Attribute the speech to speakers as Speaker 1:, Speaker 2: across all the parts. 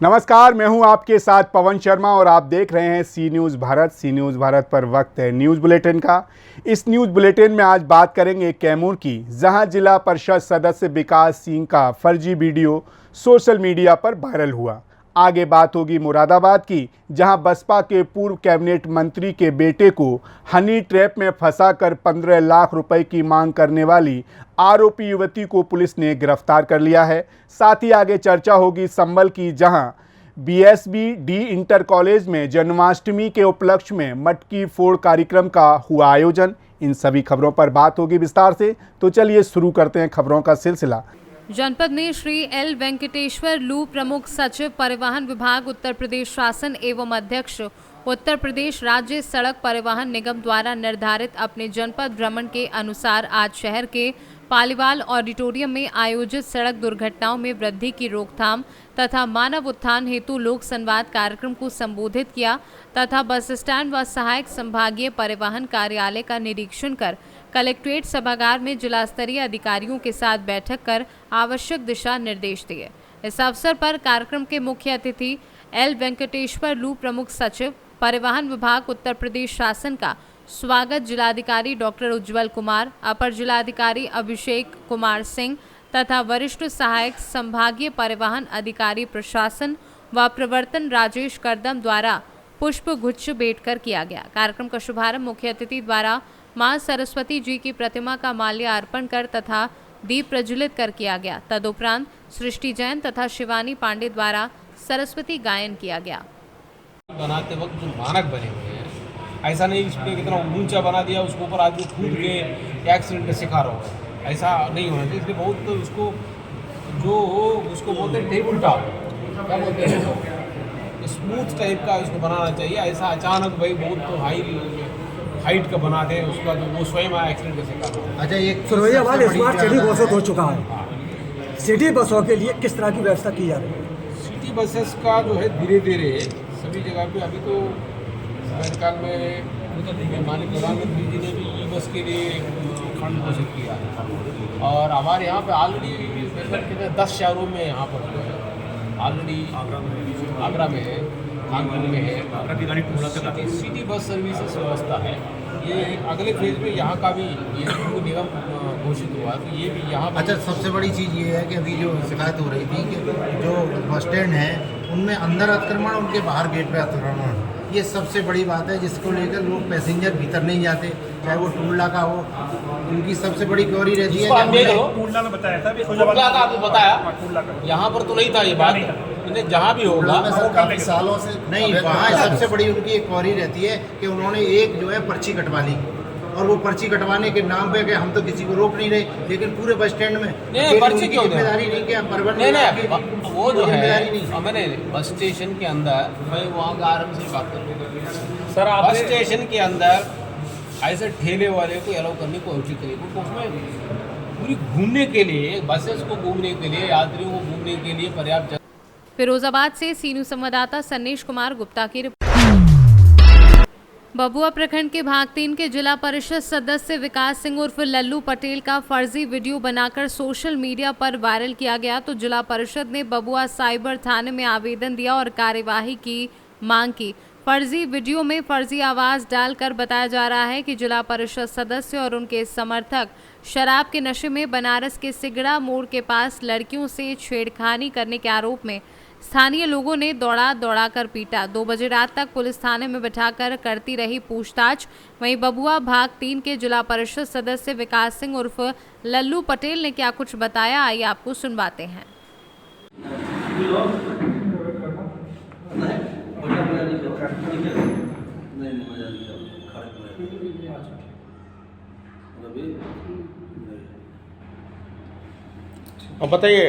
Speaker 1: नमस्कार, मैं हूं आपके साथ पवन शर्मा और आप देख रहे हैं सी न्यूज़ भारत। सी न्यूज़ भारत पर वक्त है न्यूज़ बुलेटिन का। इस न्यूज़ बुलेटिन में आज बात करेंगे कैमूर की, जहां जिला परिषद सदस्य विकास सिंह का फर्जी वीडियो सोशल मीडिया पर वायरल हुआ। आगे बात होगी मुरादाबाद की, जहां बसपा के पूर्व कैबिनेट मंत्री के बेटे को हनी ट्रैप में फंसाकर 15 लाख रुपए की मांग करने वाली आरोपी युवती को पुलिस ने गिरफ्तार कर लिया है। साथ ही आगे चर्चा होगी संभल की, जहां बीएसबी डी इंटर कॉलेज में जन्माष्टमी के उपलक्ष्य में मटकी फोड़ कार्यक्रम का हुआ आयोजन। इन सभी खबरों पर बात होगी विस्तार से, तो चलिए शुरू करते हैं खबरों का सिलसिला।
Speaker 2: जनपद में श्री एल वेंकटेश्वर लू, प्रमुख सचिव परिवहन विभाग उत्तर प्रदेश शासन एवं अध्यक्ष उत्तर प्रदेश राज्य सड़क परिवहन निगम द्वारा निर्धारित अपने जनपद भ्रमण के अनुसार आज शहर के पालीवाल ऑडिटोरियम में आयोजित सड़क दुर्घटनाओं में वृद्धि की रोकथाम तथा मानव उत्थान हेतु लोक संवाद कार्यक्रम को संबोधित किया तथा बस स्टैंड व सहायक संभागीय परिवहन कार्यालय का निरीक्षण कर कलेक्ट्रेट सभागार में जिला स्तरीय अधिकारियों के साथ बैठक कर आवश्यक दिशा निर्देश दिए। इस अवसर पर कार्यक्रम के मुख्य अतिथि एल वेंकटेश्वर लू, प्रमुख सचिव परिवहन विभाग उत्तर प्रदेश शासन का स्वागत जिलाधिकारी डॉक्टर उज्जवल कुमार, अपर जिलाधिकारी अभिषेक कुमार सिंह तथा वरिष्ठ सहायक संभागीय परिवहन अधिकारी प्रशासन व प्रवर्तन राजेश करदम द्वारा पुष्प गुच्छ भेंट कर किया गया। कार्यक्रम का शुभारंभ मुख्य अतिथि द्वारा मां सरस्वती जी की प्रतिमा का माल्य अर्पण कर तथा दीप प्रज्वलित कर किया गया। तदुपरांत सृष्टि जैन तथा शिवानी पांडे द्वारा सरस्वती गायन किया गया।
Speaker 3: बनाते वक्त जो मानक बने हुए हैं, ऐसा नहीं इसको कितना ऊंचा बना दिया उसके ऊपर आदमी कूद के एक्सीडेंट का शिकार हो, ऐसा नहीं होना चाहिए। इसलिए बहुत तो उसको जो उसको बोलते हैं टेबल टॉप, क्या बोलते हैं, स्मूथ टाइप का उसको बनाना चाहिए। ऐसा अचानक भाई बहुत तो हाइट का बना दे उसका, तो वो स्वयं एक्सीडेंट का शिकार हो।
Speaker 4: अच्छा, एक
Speaker 5: फिरोजाबाद स्मार्ट सिटी घोषित हो चुका है। सिटी बसों के लिए किस तरह की व्यवस्था की जा रही है?
Speaker 3: सिटी बसेस का जो है धीरे धीरे सभी जगह पे, अभी तो सरकार में माननीय प्रधानमंत्री जी ने भी ई बस के लिए फंड घोषित किया है और हमारे यहाँ पे ऑलरेडी 10 शहरों में यहाँ पर ऑलरेडी आगरा में है, कानपुर में है, सिटी बस सर्विसेज व्यवस्था है। ये अगले फेज में यहाँ का भी ये निगम घोषित हुआ, तो ये भी यहाँ।
Speaker 4: अच्छा, सबसे बड़ी चीज़ ये है कि अभी जो शिकायत हो रही थी कि जो बस स्टैंड है उनमें अंदर अतिक्रमण, उनके बाहर गेट पे अतिक्रमण, ये सबसे बड़ी बात है जिसको लेकर लोग पैसेंजर भीतर नहीं जाते, चाहे वो टूल का हो। उनकी सबसे बड़ी क्वेरी रहती है
Speaker 6: टूलना में बताया था,
Speaker 3: आपको बताया, यहाँ पर तो नहीं था ये बात, जहाँ भी होगा
Speaker 4: काफी सालों से नहीं। वहाँ सबसे बड़ी उनकी एक क्वेरी रहती है कि उन्होंने एक जो है पर्ची कटवा ली और वो पर्ची कटवाने के नाम पे कि हम तो किसी को रोक नहीं रहे, लेकिन पूरे बस स्टैंड में
Speaker 3: पर्ची क्यों
Speaker 4: जिम्मेदारी नहीं, क्या परिवहन
Speaker 3: वो जो है मैंने बस स्टेशन के अंदर, मैं वहाँ का आराम से बात करूँ सर, बस स्टेशन के अंदर ऐसे ठेले वाले को अलाउ करने को उचित तरीके को उसमें पूरी घूमने के लिए, बसेस को घूमने के लिए, यात्रियों को घूमने के लिए पर्याप्त।
Speaker 2: फिरोजाबाद से सीनू संवाददाता सन्नेश कुमार गुप्ता की रिपोर्ट। बबुआ प्रखंड के भाग 3 के जिला परिषद सदस्य विकास सिंह उर्फ लल्लू पटेल का फर्जी वीडियो बनाकर सोशल मीडिया पर वायरल किया गया, तो जिला परिषद ने बबुआ साइबर थाने में आवेदन दिया और कार्यवाही की मांग की। फर्जी वीडियो में फर्जी आवाज डालकर बताया जा रहा है कि जिला परिषद सदस्य और उनके समर्थक शराब के नशे में बनारस के सिगड़ा मोड़ के पास लड़कियों से छेड़खानी करने के आरोप में स्थानीय लोगों ने दौड़ा कर पीटा। 2 बजे रात तक पुलिस थाने में बैठाकर करती रही पूछताछ। वहीं बबुआ भाग 3 के जिला परिषद सदस्य विकास सिंह उर्फ लल्लू पटेल ने क्या कुछ बताया, आइए आपको सुनवाते हैं।
Speaker 6: अब बताइए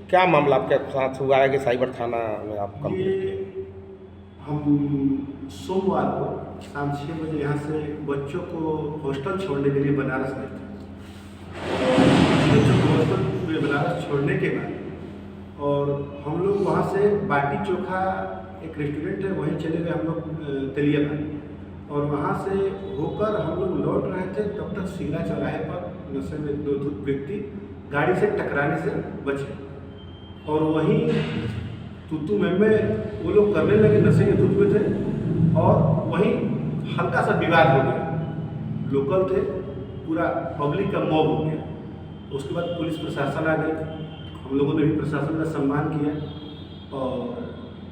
Speaker 6: क्या मामला आपके साथ हुआ है कि साइबर थाना में आप कंप्लेंट किए?
Speaker 7: हम सोमवार को शाम 6 बजे यहाँ से बच्चों को हॉस्टल छोड़ने के लिए बनारस गए थे। बच्चों को हॉस्टल में बनारस छोड़ने के बाद और हम लोग वहाँ से बाटी चोखा एक रेस्टोरेंट है, वहीं चले गए हम लोग तेलियाबाद, और वहाँ से होकर हम लोग लौट रहे थे। तब तक सिंगला चौराहे पर नशे में 2 व्यक्ति गाड़ी से टकराने से बचे और वहीं तू में वो लोग करने लगे, नशे के धुत में थे और वहीं हल्का सा विवाद हो गया। लोकल थे, पूरा पब्लिक का मॉब हो गया। उसके बाद पुलिस प्रशासन आ गई, हम लोगों ने भी प्रशासन का सम्मान किया और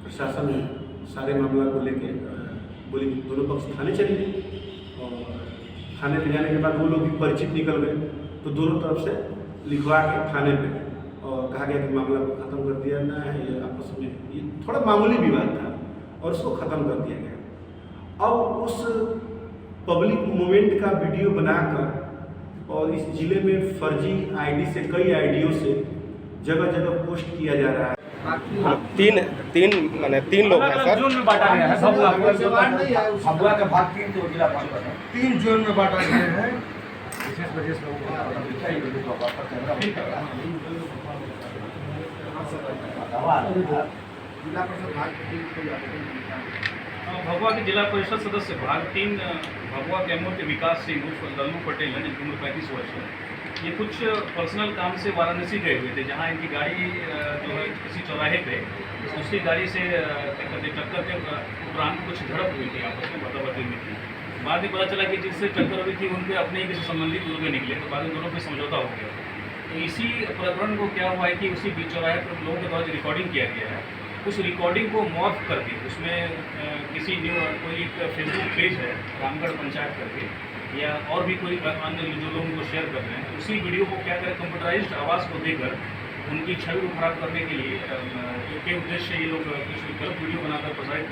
Speaker 7: प्रशासन ने सारे मामला को लेके बोली दोनों पक्ष थाने चली गई और थाने ले जाने के बाद वो लोग भी परिचित निकल गए, तो दोनों तरफ से लिखवा के थाने पे और कहा गया कि मामला को ख़त्म कर दिया ना है, ये आपस में ये थोड़ा मामूली विवाद था और उसको ख़त्म कर दिया गया। अब उस पब्लिक मूवमेंट का वीडियो बनाकर और इस ज़िले में फर्जी आईडी से कई आईडियों से जगह जगह पोस्ट किया जा रहा है।
Speaker 6: तीन लोग हैं सर।
Speaker 8: जोन में बांटा गया है, भभुआ का भाग 3 तो जिला 3 जोन में बांटा गया है। विशेष वजह से
Speaker 9: भभुआ के जिला परिषद सदस्य भाग 3 भभुआ कैमूर के विकास सिंह उर्फ लल्लू पटेल हैं, जिनकी उम्र 35 वर्ष है। ये कुछ पर्सनल काम से वाराणसी गए हुए थे, जहाँ इनकी गाड़ी जो है किसी चौराहे पे दूसरी गाड़ी से टक्कर के उपरांत कुछ झड़प हुई थी, आपस में बदलाबदी में थी। बाद में पता चला कि जिससे टक्कर हुई थी उनके अपने ही किसी संबंधित लोग निकले, तो बाद में दोनों पे समझौता हो गया। तो इसी प्रकरण को क्या हुआ है कि उसी बीच चौराहे पर लोगों के द्वारा जो रिकॉर्डिंग किया गया है, उस रिकॉर्डिंग को मॉर्फ करके उसमें किसी कोई एक फेसबुक पेज है रामगढ़ पंचायत करके, या और भी कोई अन्य जो लोग उनको शेयर कर रहे हैं, तो उसी वीडियो को क्या करें कंप्यूटराइज्ड आवाज़ को देकर उनकी छवि को खराब करने के लिए के उद्देश्य ये लोग कुछ गलत वीडियो बनाकर प्रसारित।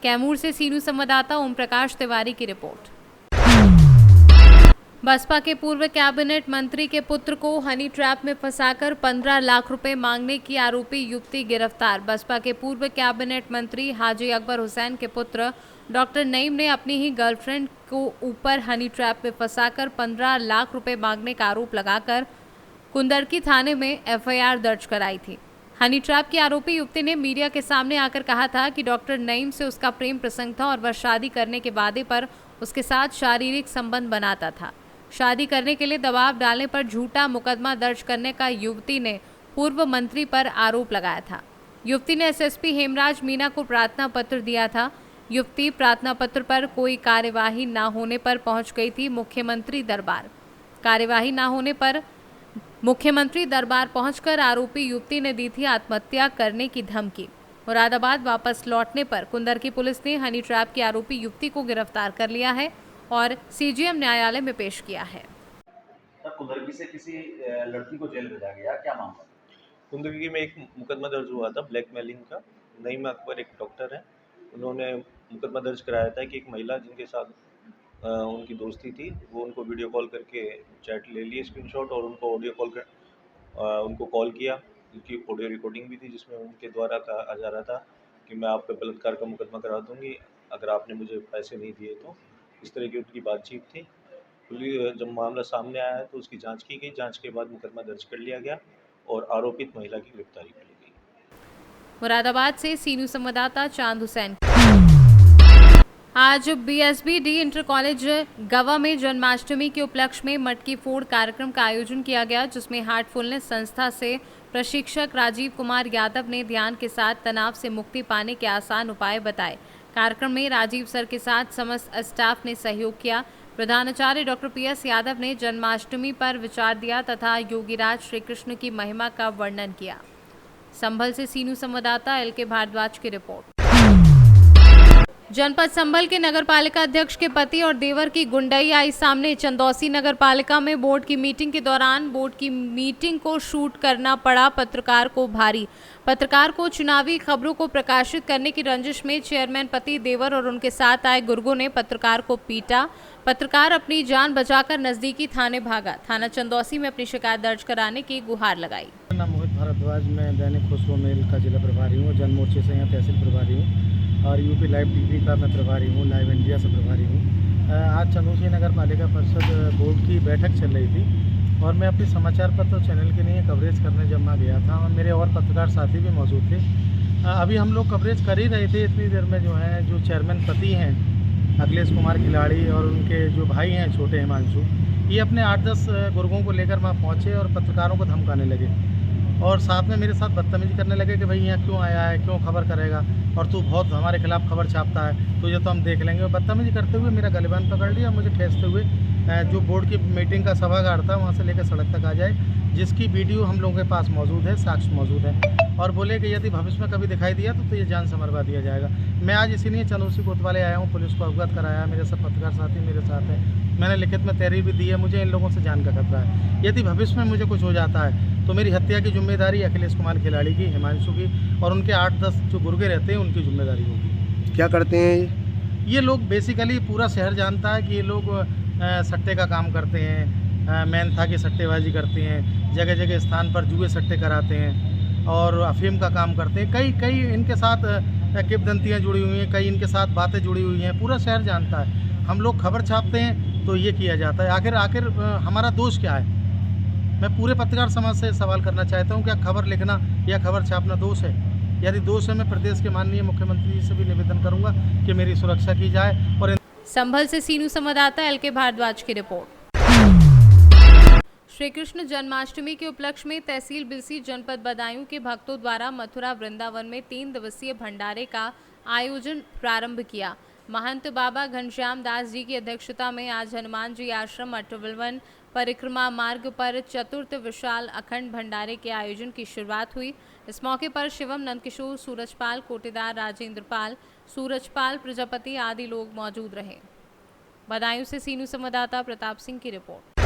Speaker 2: कैमूर से सीनू संवाददाता ओम प्रकाश तिवारी की रिपोर्ट। बसपा के पूर्व कैबिनेट मंत्री के पुत्र को हनी ट्रैप में फंसाकर 15 लाख रुपए मांगने की आरोपी युवती गिरफ्तार। बसपा के पूर्व कैबिनेट मंत्री हाजी अकबर हुसैन के पुत्र डॉक्टर नईम ने अपनी ही गर्लफ्रेंड को ऊपर हनी ट्रैप में फंसाकर 15 लाख रुपए मांगने का आरोप लगाकर कुंदरकी थाने में एफआईआर दर्ज कराई थी। हनी ट्रैप की आरोपी युवती ने मीडिया के सामने आकर कहा था कि डॉक्टर नईम से उसका प्रेम प्रसंग था और वह शादी करने के वादे पर उसके साथ शारीरिक संबंध बनाता था। शादी करने के लिए दबाव डालने पर झूठा मुकदमा दर्ज करने का युवती ने पूर्व मंत्री पर आरोप लगाया था। युवती ने एसएसपी हेमराज मीना को प्रार्थना पत्र दिया था। युवती प्रार्थना पत्र पर कोई कार्यवाही न होने पर पहुंच गई थी मुख्यमंत्री दरबार। कार्यवाही न होने पर मुख्यमंत्री दरबार पहुंचकर आरोपी युवती ने दी थी आत्महत्या करने की धमकी। मुरादाबाद वापस लौटने पर कुंदरकी पुलिस ने हनी ट्रैप की आरोपी युवती को गिरफ्तार कर लिया है और सीजीएम न्यायालय में पेश किया है।
Speaker 10: कुंदरकी से किसी लड़की को जेल भेजा गया, क्या मामला?
Speaker 11: कुंदरकी में एक मुकदमा दर्ज हुआ था ब्लैकमेलिंग का। नईम अकबर एक डॉक्टर है, उन्होंने मुकदमा दर्ज कराया था कि एक महिला जिनके साथ उनकी दोस्ती थी, वो उनको वीडियो कॉल करके चैट ले लिए स्क्रीनशॉट और उनको ऑडियो कॉल कर उनको कॉल किया, उनकी ऑडियो रिकॉर्डिंग भी थी जिसमें उनके द्वारा कहा जा रहा था कि मैं आप पे बलात्कार का मुकदमा करा दूंगी अगर आपने मुझे पैसे नहीं दिए तो। इस तरह की उनकी बातचीत थी। जब मामला सामने आया है तो उसकी जांच की गई, जांच के बाद मुकदमा दर्ज कर लिया गया और आरोपित महिला की गिरफ्तारी कर ली गई।
Speaker 2: मुरादाबाद से सीनू संवाददाता चांद हुसैन। आज बीएसबी इंटर कॉलेज गवा में जन्माष्टमी के उपलक्ष्य में मटकी फोड़ कार्यक्रम का आयोजन किया गया, जिसमें हार्टफुलनेस संस्था से प्रशिक्षक राजीव कुमार यादव ने ध्यान के साथ तनाव से मुक्ति पाने के आसान उपाय बताए। कार्यक्रम में राजीव सर के साथ समस्त स्टाफ ने सहयोग किया। प्रधानाचार्य डॉक्टर पीएस यादव ने जन्माष्टमी पर विचार दिया तथा योगीराज श्री कृष्ण की महिमा का वर्णन किया। संभल से सीनू संवाददाता एलके भारद्वाज की रिपोर्ट। जनपद संभल के नगरपालिका अध्यक्ष के पति और देवर की गुंडई आई सामने। चंदौसी नगरपालिका में बोर्ड की मीटिंग के दौरान बोर्ड की मीटिंग को शूट करना पड़ा पत्रकार को भारी। पत्रकार को चुनावी खबरों को प्रकाशित करने की रंजिश में चेयरमैन पति, देवर और उनके साथ आए गुर्गों ने पत्रकार को पीटा। पत्रकार अपनी जान बचाकर नजदीकी थाने भागा। थाना चंदौसी में अपनी शिकायत दर्ज कराने की गुहार लगाई।
Speaker 4: मेरा नाम मोहित भारद्वाज, मैं दैनिक खुसरो मेल का जिला प्रभारी हूँ, जन मोर्चे से यहाँ तहसील प्रभारी हूँ और यूपी लाइव टीवी का मैं प्रभारी हूँ, लाइव इंडिया से प्रभारी हूँ। आज चंदौसी नगर पालिका परिषद बोर्ड की बैठक चल रही थी और मैं अपने समाचार पत्र और चैनल के लिए कवरेज करने जमा गया था और मेरे और पत्रकार साथी भी मौजूद थे। अभी हम लोग कवरेज कर ही रहे थे, इतनी देर में जो चेयरमैन पति हैं अखिलेश कुमार खिलाड़ी और उनके जो भाई हैं छोटे हिमांशु, ये अपने 8-10 गुर्गों को लेकर वहाँ पहुँचे और पत्रकारों को धमकाने लगे। और साथ में मेरे साथ बदतमीजी करने लगे कि भाई यहाँ क्यों आया है, क्यों खबर करेगा, और तू बहुत हमारे खिलाफ खबर छापता है, तुझे तो हम देख लेंगे। और बदतमीजी करते हुए मेरा गलेबान पकड़ लिया, मुझे ठेसते हुए जो बोर्ड की मीटिंग का सभागार था वहाँ से लेकर सड़क तक आ जाए, जिसकी वीडियो हम लोगों के पास मौजूद है, साक्ष्य मौजूद है। और बोले कि यदि भविष्य में कभी दिखाई दिया तो ये जान से मरवा दिया जाएगा। मैं आज इसीलिए चंदौसी कोतवाली आया हूँ, पुलिस को अवगत कराया, मेरे सब पत्रकार साथी मेरे साथ हैं, मैंने लिखित में तहरीर भी दी है। मुझे इन लोगों से जान का खतरा है। यदि भविष्य में मुझे कुछ हो जाता है तो मेरी हत्या की जिम्मेदारी अखिलेश कुमार खिलाड़ी की, हिमांशु की, और उनके 8-10 जो गुर्गे रहते हैं उनकी जिम्मेदारी होगी।
Speaker 6: क्या करते हैं
Speaker 4: ये लोग? बेसिकली पूरा शहर जानता है कि ये लोग सट्टे का काम करते हैं, मेनथा की सट्टेबाजी करते हैं, जगह जगह स्थान पर जुए सट्टे कराते हैं और अफीम का काम करते हैं। कई इनके साथ किंवदंतियाँ जुड़ी हुई हैं, कई इनके साथ बातें जुड़ी हुई हैं, पूरा शहर जानता है। हम लोग खबर छापते हैं तो ये किया जाता है। आखिर हमारा दोष क्या है? मैं पूरे पत्रकार समाज से सवाल करना चाहता हूँ, क्या खबर लिखना या खबर छापना दोष है? यदि दोष है, मैं प्रदेश के माननीय मुख्यमंत्री जी से भी निवेदन करूँगा कि मेरी सुरक्षा की जाए। और
Speaker 2: संभल से सीनू संवाददाता एल के भारद्वाज की रिपोर्ट। श्री कृष्ण जन्माष्टमी के उपलक्ष्य में तहसील बिलसी जनपद बदायूं के भक्तों द्वारा मथुरा वृंदावन में 3 दिवसीय भंडारे का आयोजन प्रारंभ किया। महंत बाबा घनश्याम दास जी की अध्यक्षता में आज हनुमान जी आश्रम अटविलवन परिक्रमा मार्ग पर चतुर्थ विशाल अखंड भंडारे के आयोजन की शुरुआत हुई। इस मौके पर शिवम, नंदकिशोर, सूरजपाल, कोटेदार, राजेंद्रपाल, सूरजपाल प्रजापति आदि लोग मौजूद रहे। बदायूं से सीनू संवाददाता प्रताप सिंह की रिपोर्ट।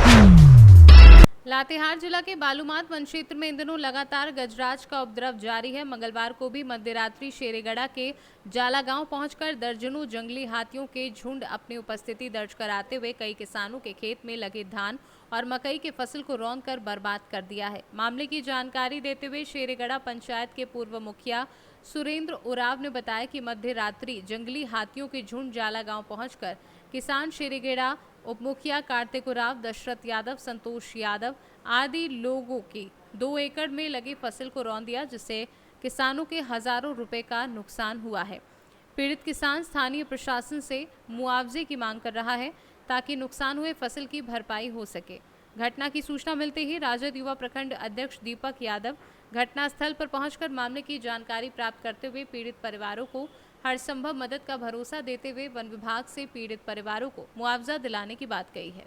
Speaker 2: लातेहार जिला के बालूमाथ वन क्षेत्र में इन दिनों लगातार गजराज का उपद्रव जारी है। मंगलवार को भी मध्यरात्रि शेरेगढ़ा के जाला गांव पहुंचकर दर्जनों जंगली हाथियों के झुंड अपनी उपस्थिति दर्ज कराते हुए कई किसानों के खेत में लगे धान और मकई के फसल को रौंदकर बर्बाद कर दिया है। मामले की जानकारी देते हुए शेरेगढ़ा पंचायत के पूर्व मुखिया सुरेंद्र उराव ने बताया कि मध्य रात्रि जंगली हाथियों के झुंड जाला गांव पहुंचकर किसान शेरेगढ़ा उप मुखिया कार्तिक उराव, दशरथ यादव, संतोष यादव आदि लोगों की 2 एकड़ में लगी फसल को रौंद दिया, जिससे किसानों के हजारों रुपए का नुकसान हुआ है। पीड़ित किसान स्थानीय प्रशासन से मुआवजे की मांग कर रहा है ताकि नुकसान हुए फसल की भरपाई हो सके। घटना की सूचना मिलते ही राजद युवा प्रखंड अध्यक्ष दीपक यादव घटनास्थल पर पहुंचकर मामले की जानकारी प्राप्त करते हुए पीड़ित परिवारों को हर संभव मदद का भरोसा देते हुए वन विभाग से पीड़ित परिवारों को मुआवजा दिलाने की बात कही है।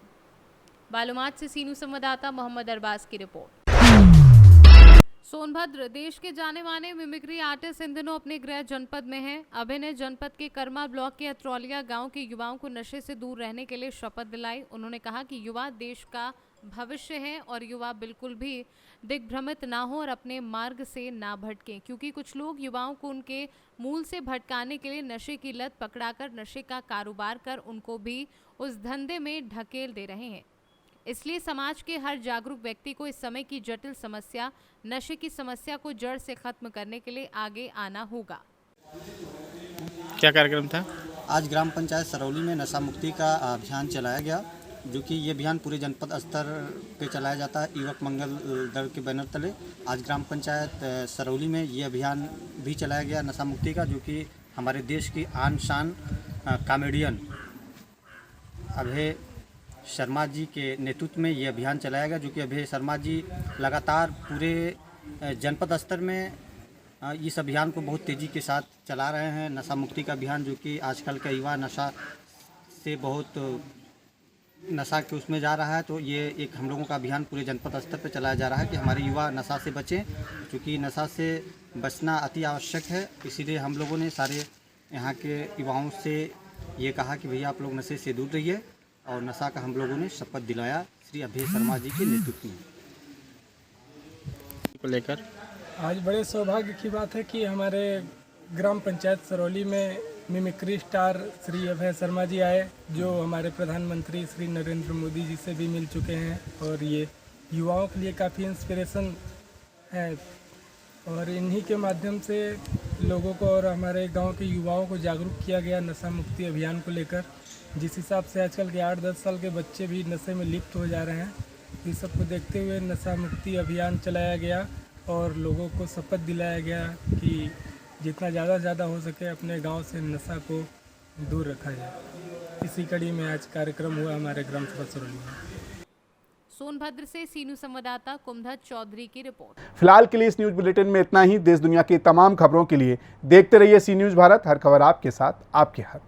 Speaker 2: बालूमाथ से सीनू संवाददाता मोहम्मद अरबाज की रिपोर्ट। सोनभद्र देश के जाने माने मिमिक्री आर्टिस्ट इन दिनों अपने गृह जनपद में हैं। अभय ने जनपद के कर्मा ब्लॉक के अत्रौलिया गांव के युवाओं को नशे से दूर रहने के लिए शपथ दिलाई। उन्होंने कहा कि युवा देश का भविष्य है और युवा बिल्कुल भी दिग्भ्रमित ना हो और अपने मार्ग से ना भटकें, क्योंकि कुछ लोग युवाओं को उनके मूल से भटकाने के लिए नशे की लत पकड़ाकर नशे का कारोबार कर उनको भी उस धंधे में ढकेल दे रहे हैं। इसलिए समाज के हर जागरूक व्यक्ति को इस समय की जटिल समस्या नशे की समस्या को जड़ से खत्म करने के लिए आगे आना होगा।
Speaker 12: क्या कार्यक्रम था?
Speaker 13: आज ग्राम पंचायत सरौली में नशा मुक्ति का अभियान चलाया गया, जो कि ये अभियान पूरे जनपद स्तर पे चलाया जाता है युवक मंगल दल के बैनर तले। आज ग्राम पंचायत सरौली में ये अभियान भी चलाया गया नशा मुक्ति का, जो कि हमारे देश की आन शान कॉमेडियन अभय शर्मा जी के नेतृत्व में ये अभियान चलाया गया, जो कि अभय शर्मा जी लगातार पूरे जनपद स्तर में इस अभियान को बहुत तेज़ी के साथ चला रहे हैं। नशा मुक्ति का अभियान, जो कि आजकल का युवा नशा से बहुत नशा के उसमें जा रहा है, तो ये एक हम लोगों का अभियान पूरे जनपद स्तर पर चलाया जा रहा है कि हमारे युवा नशा से बचें, क्योंकि नशा से बचना अति आवश्यक है। इसीलिए हम लोगों ने सारे यहाँ के युवाओं से ये कहा कि भैया आप लोग नशे से दूर रहिए, और नशा का हम लोगों ने शपथ दिलाया श्री अभय शर्मा जी के नेतृत्व में
Speaker 12: को लेकर।
Speaker 14: आज बड़े सौभाग्य की बात है कि हमारे ग्राम पंचायत सरौली में मिमिक्री स्टार श्री अभय शर्मा जी आए, जो हमारे प्रधानमंत्री श्री नरेंद्र मोदी जी से भी मिल चुके हैं, और ये युवाओं के लिए काफ़ी इंस्पिरेशन है। और इन्हीं के माध्यम से लोगों को और हमारे गांव के युवाओं को जागरूक किया गया नशा मुक्ति अभियान को लेकर। जिस हिसाब से आजकल के 8-10 साल के बच्चे भी नशे में लिप्त हो जा रहे हैं, इस सब को देखते हुए नशा मुक्ति अभियान चलाया गया और लोगों को शपथ दिलाया गया कि जितना ज़्यादा से ज़्यादा हो सके अपने गांव से नशा को दूर रखा जाए। इसी कड़ी में आज कार्यक्रम हुआ हमारे ग्राम सभा सरौली में।
Speaker 2: सोनभद्र से सी न्यूज संवाददाता कुमधत चौधरी की रिपोर्ट।
Speaker 1: फिलहाल के लिए इस न्यूज बुलेटिन में इतना ही। देश दुनिया की तमाम खबरों के लिए देखते रहिए सी न्यूज भारत। हर खबर आपके साथ, आपके हाथ।